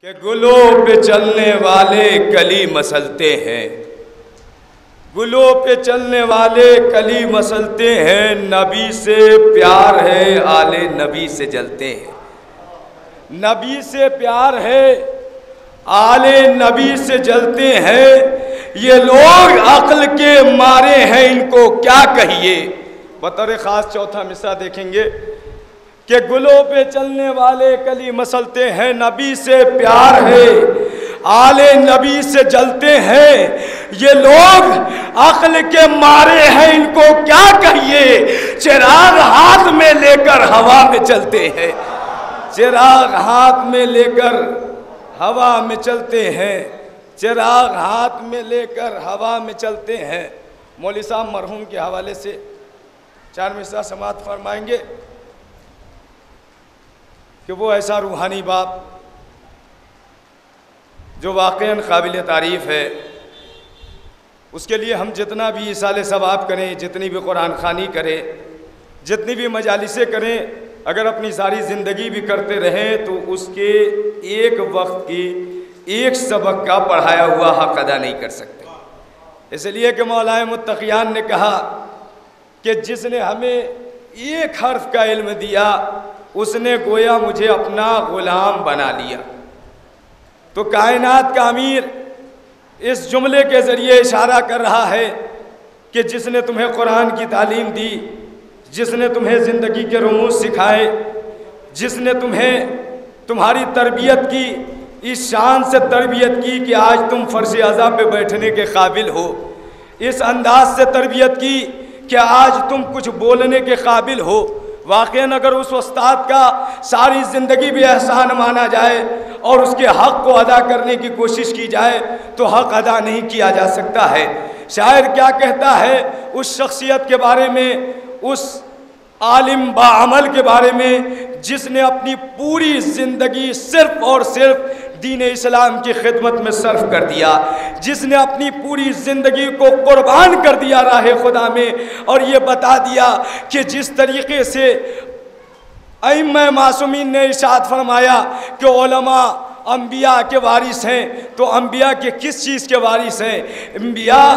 کہ گلوں پہ چلنے والے کلی مسلتے ہیں، گلوں پہ چلنے والے کلی مسلتے ہیں، نبی سے پیار ہے آل نبی سے جلتے ہیں، نبی سے پیار ہے آل نبی سے جلتے ہیں، یہ لوگ عقل کے مارے ہیں ان کو کیا کہیے۔ بطور خاص چوتھا مصرع دیکھیں گے کہ گلوں پہ چلنے والے کلی مسلتے ہیں، نبی سے پیار ہے آل نبی سے جلتے ہیں، یہ لوگ عقل کے مارے ہیں ان کو کیا کہیے۔ چراغ ہاتھ میں لے کر ہوا میں چلتے ہیں، چراغ ہاتھ میں لے کر ہوا میں چلتے ہیں، چراغ ہاتھ میں لے کر ہوا میں چلتے ہیں۔ مولوی صاحب مرحوم کے حوالے سے 4 مصرع سماعت فرمائیں گے کہ وہ ایسا روحانی باپ جو واقعاً قابل تعریف ہے، اس کے لیے ہم جتنا بھی ایصال ثواب کریں، جتنی بھی قرآن خوانی کریں، جتنی بھی مجالسیں کریں، اگر اپنی ساری زندگی بھی کرتے رہیں تو اس کے ایک وقت کی ایک سبق کا پڑھایا ہوا حق ادا نہیں کر سکتے۔ اس لیے کہ مولا متقیان نے کہا کہ جس نے ہمیں ایک حرف کا علم دیا اس نے گویا مجھے اپنا غلام بنا لیا۔ تو کائنات کا امیر اس جملے کے ذریعے اشارہ کر رہا ہے کہ جس نے تمہیں قرآن کی تعلیم دی، جس نے تمہیں زندگی کے رموز سکھائے، جس نے تمہیں تمہاری تربیت کی، اس شان سے تربیت کی کہ آج تم فرش اعضاء پہ بیٹھنے کے قابل ہو، اس انداز سے تربیت کی کہ آج تم کچھ بولنے کے قابل ہو۔ واقعاً اگر اس استاد کا ساری زندگی بھی احسان مانا جائے اور اس کے حق کو ادا کرنے کی کوشش کی جائے تو حق ادا نہیں کیا جا سکتا ہے۔ شاعر کیا کہتا ہے اس شخصیت کے بارے میں، اس عالم باعمل کے بارے میں جس نے اپنی پوری زندگی صرف اور صرف دین اسلام کی خدمت میں صرف کر دیا، جس نے اپنی پوری زندگی کو قربان کر دیا راہ خدا میں، اور یہ بتا دیا کہ جس طریقے سے ائمہ معصومین نے ارشاد فرمایا کہ علماء انبیاء کے وارث ہیں، تو انبیاء کے کس چیز کے وارث ہیں؟ انبیاء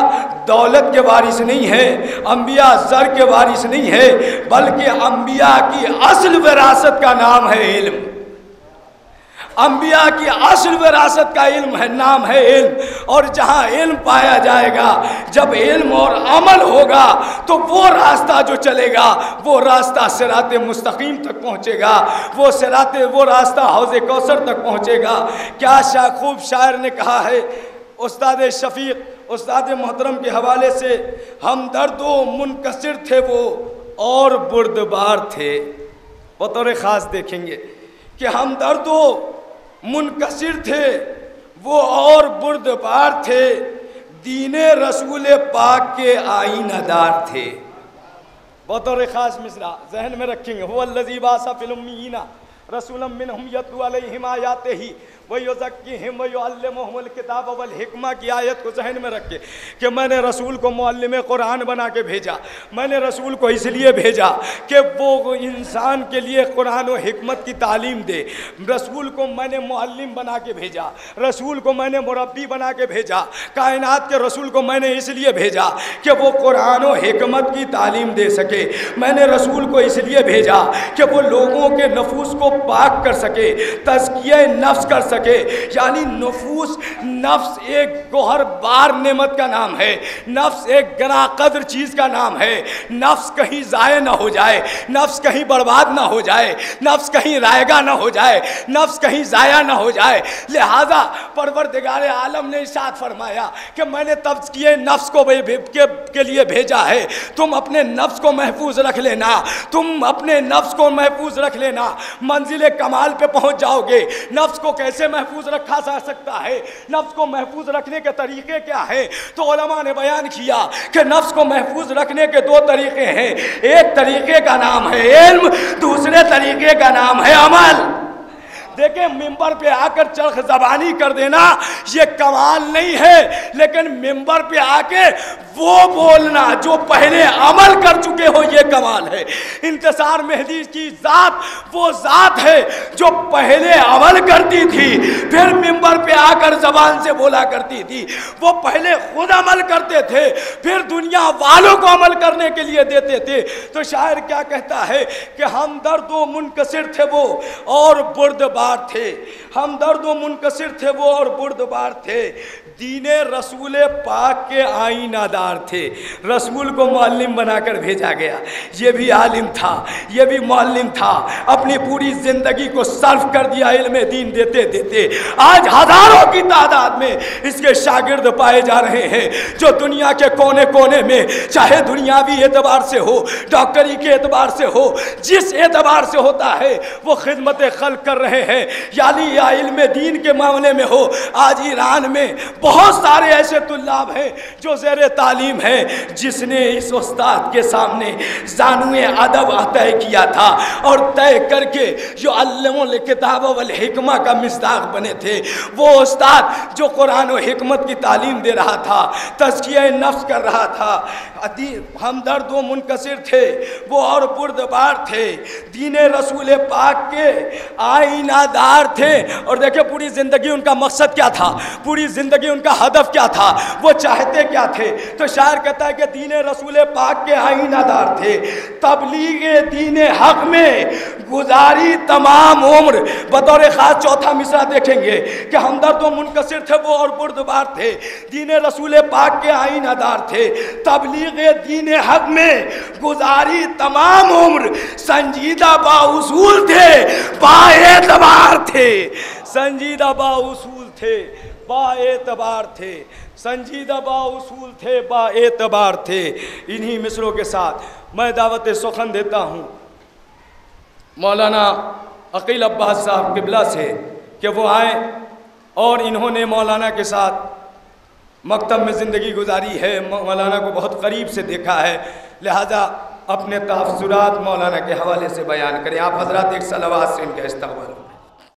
دولت کے وارث نہیں ہیں، انبیاء زر کے وارث نہیں ہیں، بلکہ انبیاء کی اصل وراثت کا نام ہے علم۔ انبیاء کی اصل وراثت کا علم ہے، نام ہے علم، اور جہاں علم پایا جائے گا، جب علم اور عمل ہوگا تو وہ راستہ جو چلے گا وہ راستہ صراط مستقیم تک پہنچے گا، وہ راستہ حوض کوثر تک پہنچے گا۔ کیا خوب شاعر نے کہا ہے، استاد شفیق استاد محترم کے حوالے سے، ہم درد و منکسر تھے وہ اور بردبار تھے۔ بطور خاص دیکھیں گے کہ ہم درد و منکسر تھے وہ اور بردبار تھے، دین رسول پاک کے آئینہ دار تھے۔ بطور خاص مصرع ذہن میں رکھیں گے، هو الذی بعث فی الامیین رسولا منہم یتلو علیہم آیاتہ وَيُزَكِّهِمْ وَيُعَلِّمُهُمُ الْكِتَابَ وَالْحِکْمَہ کی آیت کو ذہن میں رکھے کہ میں نے رسول کو معلم قرآن بنا کے بھیجا۔ میں نے رسول کو اس لیے بھیجا کہ وہ انسان کے لیے قرآن و حکمت کی تعلیم دے۔ رسول کو میں نے معلم بنا کے بھیجا، رسول کو میں نے مربی بنا کے بھیجا، کائنات کے رسول کو میں نے اس لیے بھیجا کہ وہ قرآن و حکمت کی تعلیم دے سکے۔ میں نے رسول کو اس لیے بھیجا کہ وہ لوگوں کے نفوس کو پاک کر سکے، تزکیہ نفس کر سکے۔ یعنی نفس ایک گوہر بار نعمت کا نام ہے، نفس ایک گراں قدر چیز کا نام ہے، نفس کہیں ضائع نہ ہو جائے، نفس کہیں برباد نہ ہو جائے، نفس کہیں رائگاں نہ ہو جائے، نفس کہیں ضائع نہ ہو جائے۔ لہذا پروردگار عالم نے ارشاد فرمایا کہ میں نے تزکیہ نفس کو کے لیے بھیجا ہے، تم اپنے نفس کو محفوظ رکھ لینا، تم اپنے نفس کو محفوظ رکھ لینا، منزل کمال پہ پہنچ جاؤ گے۔ نفس کو کیسے محفوظ رکھا جا سکتا ہے؟ نفس کو محفوظ رکھنے کے طریقے کیا ہیں؟ تو علماء نے بیان کیا کہ نفس کو محفوظ رکھنے کے 2 طریقے ہیں۔ ایک طریقے کا نام ہے علم، دوسرے طریقے کا نام ہے عمل۔ دیکھیں ممبر پہ آ کر چرخ زبانی کر دینا یہ کمال نہیں ہے، لیکن ممبر پہ آ کے وہ بولنا جو پہلے عمل کر چکے ہو یہ کمال ہے۔ انتصار مہدی کی ذات وہ ذات ہے جو پہلے عمل کرتی تھی پھر ممبر پہ آ کر زبان سے بولا کرتی تھی، وہ پہلے خود عمل کرتے تھے پھر دنیا والوں کو عمل کرنے کے لیے دیتے تھے۔ تو شاعر کیا کہتا ہے کہ ہم درد و منکسر تھے وہ اور بردبار تھے، ہم درد و منکسر تھے وہ اور بردبار تھے، دین رسول پاک کے آئینہ دار تھے۔ رسول کو معلم بنا کر بھیجا گیا، یہ بھی عالم تھا، یہ بھی معلم تھا، اپنی پوری زندگی کو صرف کر دیا علم دین دیتے دیتے۔ آج ہزاروں کی تعداد میں اس کے شاگرد پائے جا رہے ہیں جو دنیا کے کونے کونے میں چاہے دنیاوی اعتبار سے ہو، ڈاکٹری کے اعتبار سے ہو، جس اعتبار سے ہوتا ہے وہ خدمت خلق کر رہے ہیں، یعنی یا علم دین کے معاملے میں ہو۔ آج ایران میں بہت سارے ایسے طلاب ہیں جو زیر تعلیم ہیں، جس نے اس استاد کے سامنے زانوئے ادب طے کیا تھا اور طے کر کے جو علموا الکتاب والحکمہ کا مصداق بنے تھے، وہ استاد جو قرآن و حکمت کی تعلیم دے رہا تھا، تزکیہ نفس کر رہا تھا، ہم درد و منکسر تھے وہ اور بردبار تھے، دین رسول پاک کے آئینہ دار تھے۔ اور دیکھیں پوری زندگی ان کا مقصد کیا تھا، پوری زندگی ان کا ہدف کیا تھا، وہ چاہتے کیا تھے۔ تو شاعر کہتا ہے کہ دین رسول پاک کے آئینہ دار تھے، تبلیغ دین حق میں گزاری تمام عمر۔ بطور خاص چوتھا مصرع دیکھیں گے کہ ہمدرد و منکسر تھے وہ اور بردبار تھے، دین رسول پاک کے آئینہ دار تھے، تبلیغ دین حق میں گزاری تمام عمر، سنجیدہ با اصول تھے با اعتبار تھے، سنجیدہ با اصول تھے با اعتبار تھے، سنجیدہ با اصول تھے با اعتبار تھے۔ انہی مصروں کے ساتھ میں دعوت سخن دیتا ہوں مولانا عقیل عباس صاحب قبلہ سے کہ وہ آئیں، اور انہوں نے مولانا کے ساتھ مکتب میں زندگی گزاری ہے، مولانا کو بہت قریب سے دیکھا ہے، لہذا اپنے تاثرات مولانا کے حوالے سے بیان کریں۔ آپ حضرات ایک صلوات سے ان کا استقبال۔